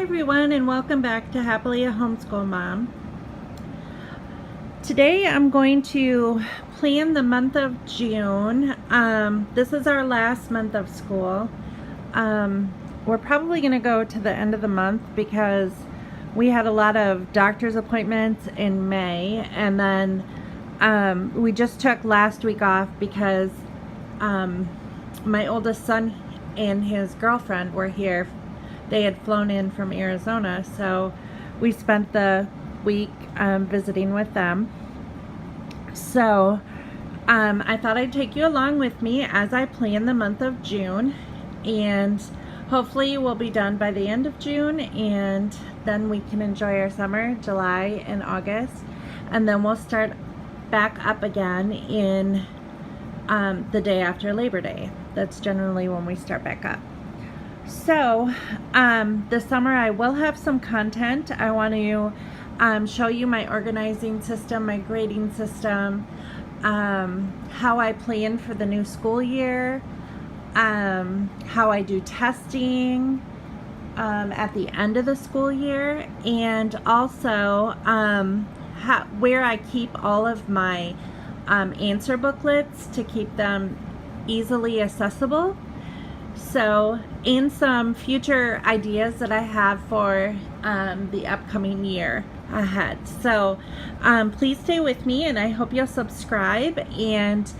Hi everyone, and welcome back to Happily a Homeschool Mom. Today I'm going to plan the month of June. This is our last month of school. We're probably going to go to the end of the month because we had a lot of doctor's appointments in May, and then we just took last week off because my oldest son and his girlfriend were here. They had flown in from Arizona, so we spent the week visiting with them. So I thought I'd take you along with me as I plan the month of June, and hopefully we'll be done by the end of June, and then we can enjoy our summer, July and August, and then we'll start back up again in the day after Labor Day. That's generally when we start back up. So this summer I will have some content. I want to show you my organizing system, my grading system, how I plan for the new school year, how I do testing at the end of the school year, and also where I keep all of my answer booklets to keep them easily accessible. So, and some future ideas that I have for the upcoming year ahead. So please stay with me, and I hope you'll subscribe and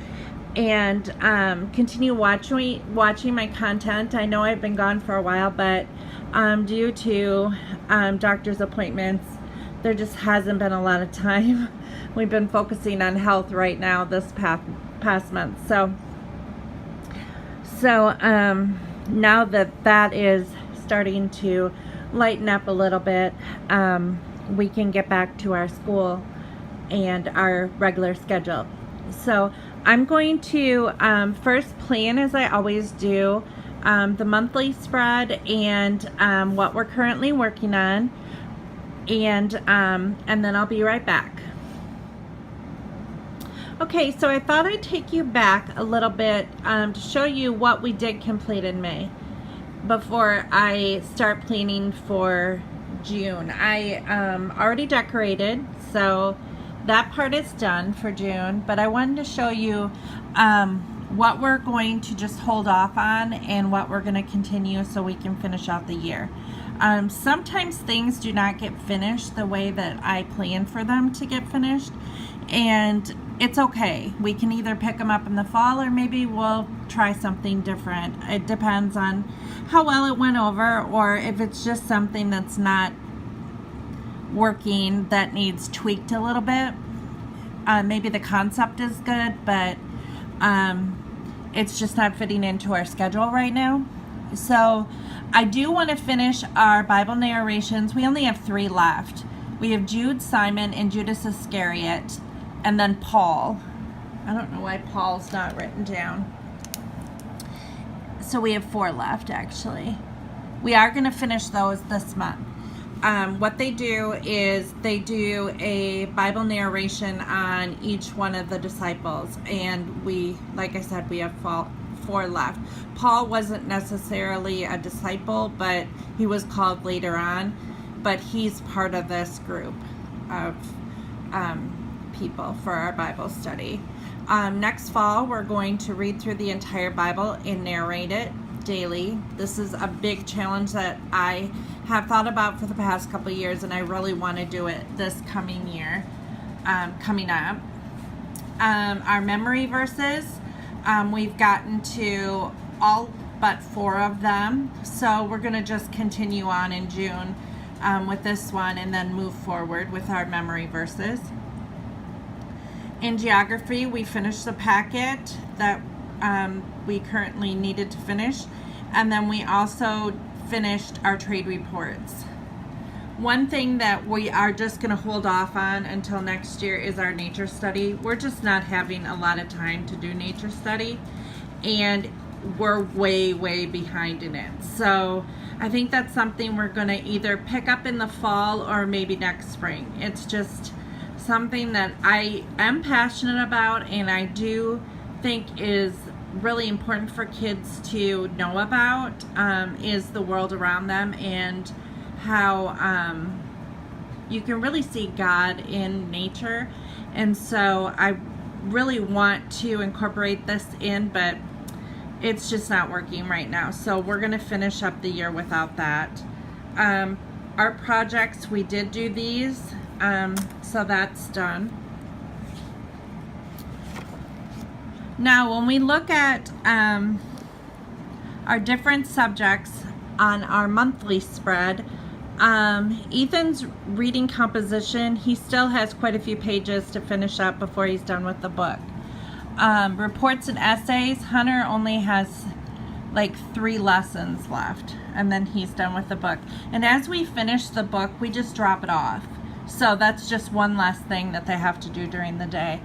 continue watching my content. I know I've been gone for a while, but due to doctor's appointments, there just hasn't been a lot of time. We've been focusing on health right now this past month. So now that is starting to lighten up a little bit, we can get back to our school and our regular schedule. So I'm going to first plan, as I always do, the monthly spread and what we're currently working on, and then I'll be right back. Okay, so I thought I'd take you back a little bit to show you what we did complete in May before I start planning for June. I already decorated, so that part is done for June, but I wanted to show you what we're going to just hold off on and what we're going to continue so we can finish out the year. Sometimes things do not get finished the way that I plan for them to get finished, and it's okay. We can either pick them up in the fall, or maybe we'll try something different. It depends on how well it went over, or if it's just something that's not working that needs tweaked a little bit. Maybe the concept is good, but it's just not fitting into our schedule right now. So I do want to finish our Bible narrations. We only have 3 left. We have Jude, Simon, and Judas Iscariot, and then Paul. I don't know why Paul's not written down. So we have 4 left, actually. We are going to finish those this month. What they do is they do a Bible narration on each one of the disciples, and we, like I said, we have 4 left. Paul wasn't necessarily a disciple, but he was called later on, but he's part of this group of people for our Bible study. Next fall, we're going to read through the entire Bible and narrate it daily. This is a big challenge that I have thought about for the past couple of years, and I really want to do it this coming year, coming up. Our memory verses, we've gotten to all but 4 of them, so we're going to just continue on in June with this one, and then move forward with our memory verses. In geography, we finished the packet that we currently needed to finish, and then we also finished our trade reports. One thing that we are just going to hold off on until next year is our nature study. We're just not having a lot of time to do nature study, and we're way behind in it. So I think that's something we're going to either pick up in the fall or maybe next spring. It's just something that I am passionate about, and I do think is really important for kids to know about, is the world around them and how you can really see God in nature. And so I really want to incorporate this in, but it's just not working right now. So we're going to finish up the year without that. Art projects, we did do these, so that's done. Now, when we look at our different subjects on our monthly spread, Ethan's reading composition, he still has quite a few pages to finish up before he's done with the book. Reports and essays, Hunter only has like 3 lessons left, and then he's done with the book. And as we finish the book, we just drop it off. So that's just one less thing that they have to do during the day.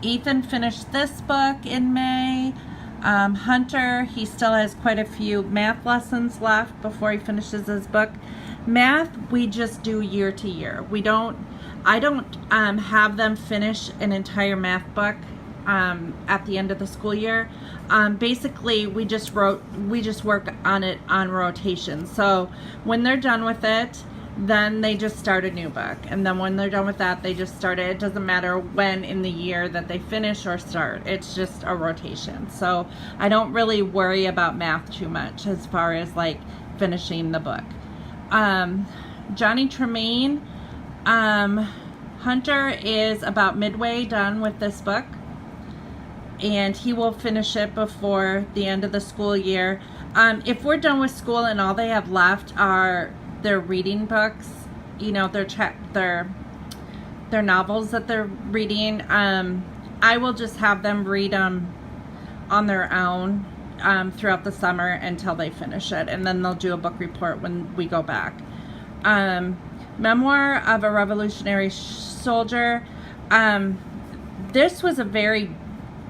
Ethan finished this book in May. Hunter, he still has quite a few math lessons left before he finishes his book. Math, we just do year to year. I don't have them finish an entire math book at the end of the school year. Basically, we just work on it on rotation. So when they're done with it, then they just start a new book. And then when they're done with that, they just start it. It doesn't matter when in the year that they finish or start. It's just a rotation. So I don't really worry about math too much as far as like finishing the book. Johnny Tremaine, Hunter is about midway done with this book, and he will finish it before the end of the school year. If we're done with school and all they have left are their reading books, you know, their novels that they're reading, I will just have them read them on their own throughout the summer until they finish it, and then they'll do a book report when we go back. Memoir of a Revolutionary Soldier. This was a very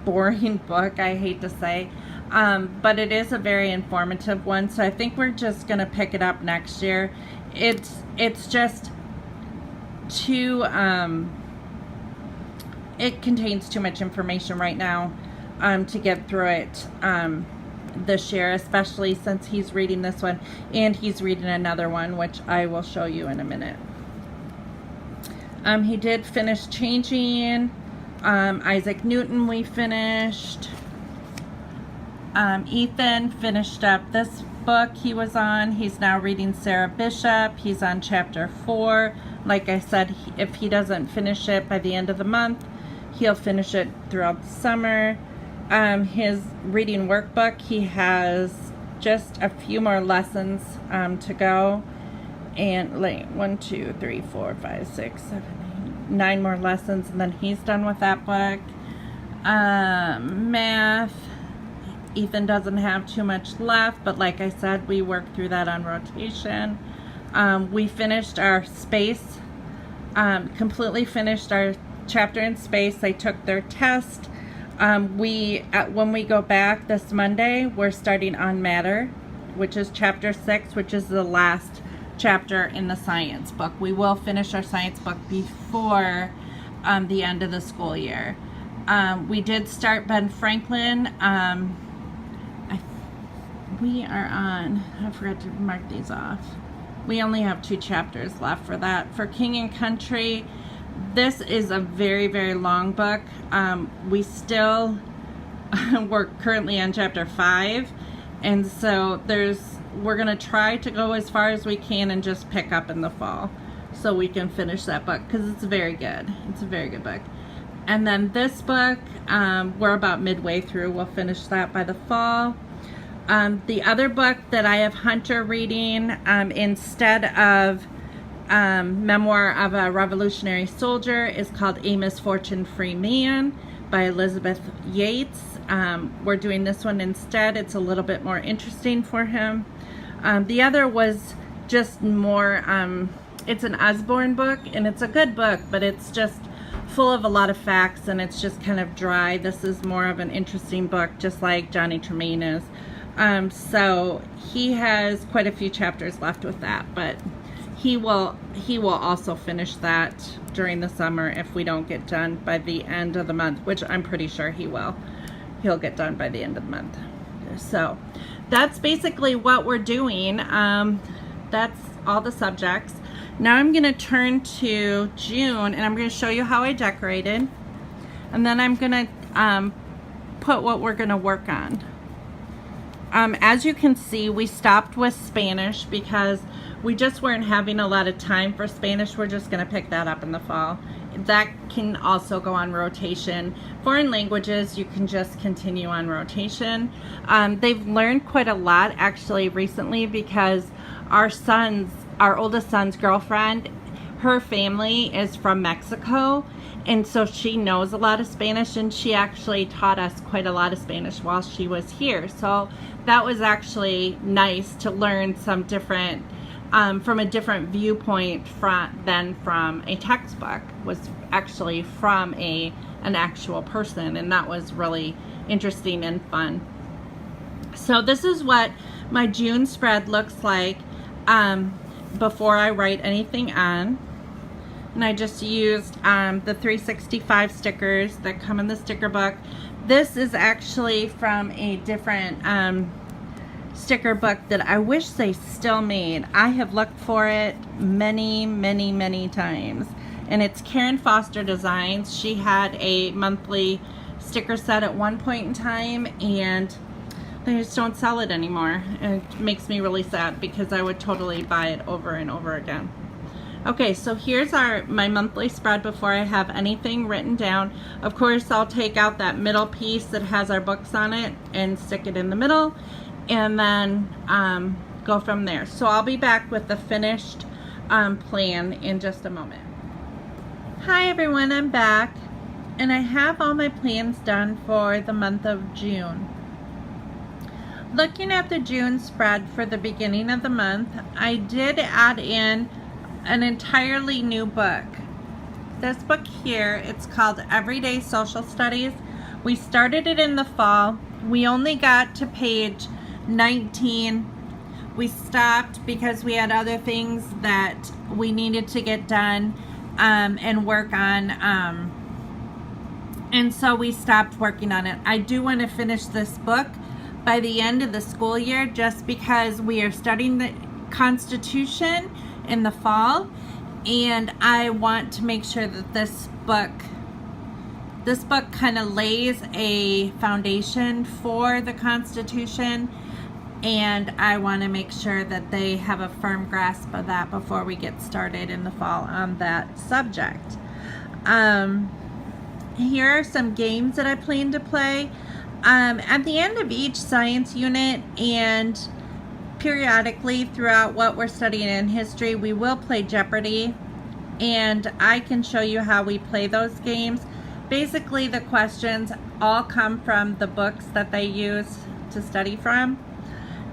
boring book, I hate to say, but it is a very informative one, so I think we're just gonna pick it up next year. It's just too it contains too much information right now to get through it this year, especially since he's reading this one and he's reading another one, which I will show you in a minute. He did finish Changing. Isaac Newton we finished. Ethan finished up this book he was on. He's now reading Sarah Bishop. He's on chapter 4. Like I said, if he doesn't finish it by the end of the month, he'll finish it throughout the summer. His reading workbook, he has just a few more lessons to go. And like 1, 2, 3, 4, 5, 6, 7, 8, 9 more lessons, and then he's done with that book. Math, Ethan doesn't have too much left, but like I said, we work through that on rotation. We finished our space, completely finished our chapter in space. They took their test. When we go back this Monday, we're starting on matter, which is chapter 6, which is the last chapter in the science book. We will finish our science book before the end of the school year. We did start Ben Franklin. We are on, I forgot to mark these off. We only have 2 chapters left for that. For King and Country, this is a very, very long book. We still we're currently on chapter 5, and so we're gonna try to go as far as we can and just pick up in the fall so we can finish that book, because it's very good. It's a very good book. And then this book, we're about midway through. We'll finish that by the fall. The other book that I have Hunter reading instead of Memoir of a Revolutionary Soldier is called A Misfortune-Free Man by Elizabeth Yates. We're doing this one instead. It's a little bit more interesting for him. The other was just more, it's an Osborne book, and it's a good book, but it's just full of a lot of facts, and it's just kind of dry. This is more of an interesting book, just like Johnny Tremaine is. So he has quite a few chapters left with that, but he will also finish that during the summer if we don't get done by the end of the month, which I'm pretty sure he will. He'll get done by the end of the month. So that's basically what we're doing. That's all the subjects. Now I'm going to turn to June, and I'm going to show you how I decorated, and then I'm going to put what we're going to work on. As you can see, we stopped with Spanish because we just weren't having a lot of time for Spanish. We're just going to pick that up in the fall. That can also go on rotation. Foreign languages, you can just continue on rotation. They've learned quite a lot actually recently because our oldest son's girlfriend, her family is from Mexico, and so she knows a lot of Spanish, and she actually taught us quite a lot of Spanish while she was here. So that was actually nice to learn some different, from a different viewpoint than from a textbook, was actually from an actual person, and that was really interesting and fun. So this is what my June spread looks like before I write anything on. And I just used the 365 stickers that come in the sticker book. This is actually from a different sticker book that I wish they still made. I have looked for it many times. And it's Karen Foster Designs. She had a monthly sticker set at one point in time, and they just don't sell it anymore. And it makes me really sad because I would totally buy it over and over again. Okay, so here's my monthly spread before I have anything written down. Of course, I'll take out that middle piece that has our books on it and stick it in the middle, and then go from there. So I'll be back with the finished plan in just a moment. Hi everyone, I'm back, and I have all my plans done for the month of June. Looking at the June spread for the beginning of the month, I did add in an entirely new book. This book here, it's called Everyday Social Studies. We started it in the fall. We only got to page 19. We stopped because we had other things that we needed to get done and work on, and so we stopped working on it. I do want to finish this book by the end of the school year, just because we are studying the Constitution in the fall, and I want to make sure that this book kind of lays a foundation for the Constitution, and I want to make sure that they have a firm grasp of that before we get started in the fall on that subject. Here are some games that I plan to play. At the end of each science unit and periodically throughout what we're studying in history, we will play Jeopardy, and I can show you how we play those games. Basically, the questions all come from the books that they use to study from,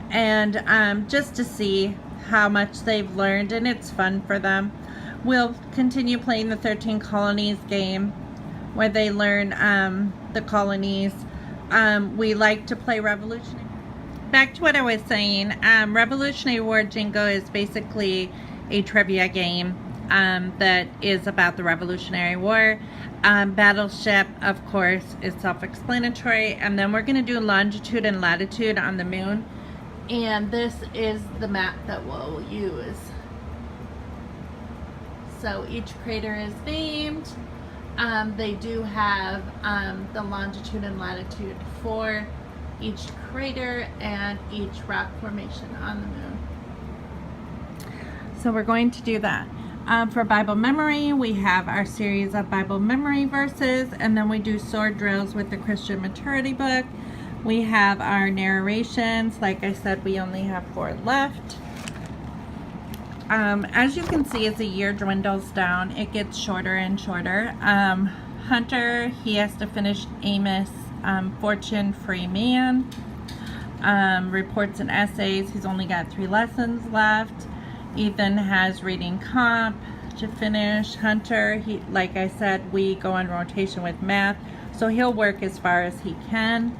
and just to see how much they've learned, and it's fun for them. We'll continue playing the 13 colonies game, where they learn the colonies. We like to play Revolutionary. Back to what I was saying, Revolutionary War Jingo is basically a trivia game that is about the Revolutionary War. Battleship, of course, is self-explanatory, and then we're going to do longitude and latitude on the moon, and this is the map that we'll use. So each crater is named. They do have the longitude and latitude for each crater and each rock formation on the moon. So we're going to do that. For Bible memory, we have our series of Bible memory verses, and then we do sword drills with the Christian Maturity book. We have our narrations. Like I said, we only have 4 left. As you can see, as the year dwindles down, it gets shorter and shorter. Hunter, he has to finish Amos, Fortune, Free Man, reports and essays. He's only got 3 lessons left. Ethan has reading comp to finish. Hunter, he, like I said, we go on rotation with math, so he'll work as far as he can.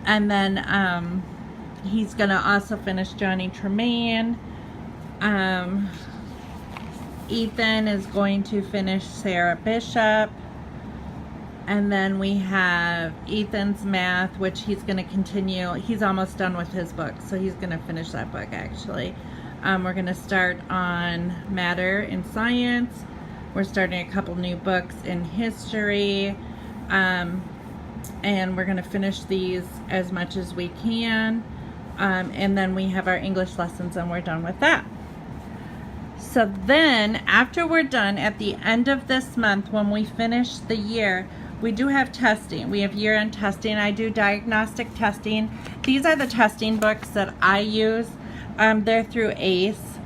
And then he's gonna also finish Johnny Tremaine. Ethan is going to finish Sarah Bishop. And then we have Ethan's math, which he's going to continue. He's almost done with his book, so he's going to finish that book actually. We're going to start on matter in science. We're starting a couple new books in history. And we're going to finish these as much as we can. And then we have our English lessons, and we're done with that. So then, after we're done, at the end of this month, when we finish the year, we do have testing. We have year-end testing. I do diagnostic testing. These are the testing books that I use. They're through ACE.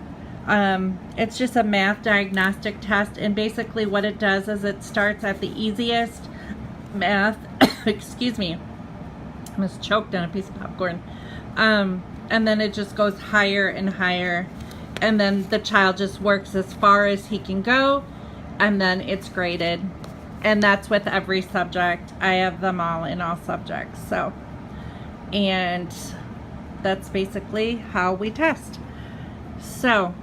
It's just a math diagnostic test, and basically what it does is it starts at the easiest math. Excuse me. I almost choked on a piece of popcorn. And then it just goes higher and higher. And then the child just works as far as he can go, and then it's graded. And that's with every subject. I have them all in all subjects. So, and that's basically how we test. So,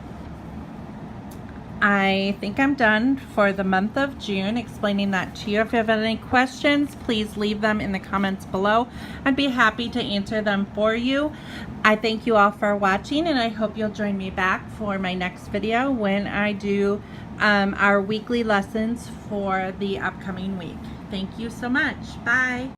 I think I'm done for the month of June explaining that to you. If you have any questions, please leave them in the comments below. I'd be happy to answer them for you. I thank you all for watching, and I hope you'll join me back for my next video when I do our weekly lessons for the upcoming week. Thank you so much. Bye.